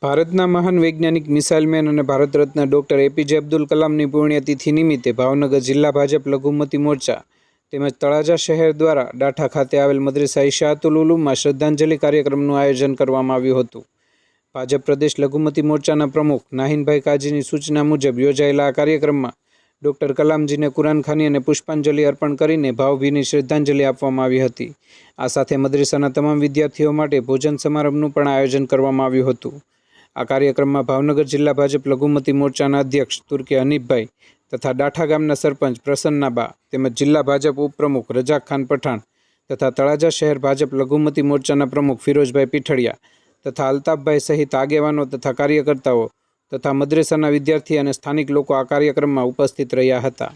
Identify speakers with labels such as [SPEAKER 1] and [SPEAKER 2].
[SPEAKER 1] ભારતના મહાન વૈજ્ઞાનિક મિસાઇલમેન અને ભારત રત્ન ડૉક્ટર એપીજે અબ્દુલ કલામની પુણ્યતિથિ નિમિત્તે ભાવનગર જિલ્લા ભાજપ લઘુમતી મોરચા તેમજ તળાજા શહેર દ્વારા ડાઠા ખાતે આવેલ મદ્રેસા ઇશાઅતુલ ઉલુમમાં શ્રદ્ધાંજલિ કાર્યક્રમનું આયોજન કરવામાં આવ્યું હતું। ભાજપ પ્રદેશ લઘુમતી મોરચાના પ્રમુખ નાહિનભાઈ કાજીની સૂચના મુજબ યોજાયેલા આ કાર્યક્રમમાં ડૉક્ટર કલામજીને કુરાનખાની અને પુષ્પાંજલિ અર્પણ કરીને ભાવભીની શ્રદ્ધાંજલિ આપવામાં આવી હતી। આ સાથે મદ્રેસાના તમામ વિદ્યાર્થીઓ માટે ભોજન સમારંભનું પણ આયોજન કરવામાં આવ્યું હતું। આ કાર્યક્રમમાં ભાવનગર જિલ્લા ભાજપ લઘુમતી મોરચાના અધ્યક્ષ તુર્કી હનીફભાઈ તથા ડાઠા ગામના સરપંચ પ્રસન્નાબા તેમજ જિલ્લા ભાજપ ઉપપ્રમુખ રજાક ખાન પઠાણ તથા તળાજા શહેર ભાજપ લઘુમતી મોરચાના પ્રમુખ ફિરોઝભાઈ પીઠડિયા તથા અલ્તાફભાઈ સહિત આગેવાનો તથા કાર્યકર્તાઓ તથા મદ્રેસાના વિદ્યાર્થી અને સ્થાનિક લોકો આ કાર્યક્રમમાં ઉપસ્થિત રહ્યા હતા।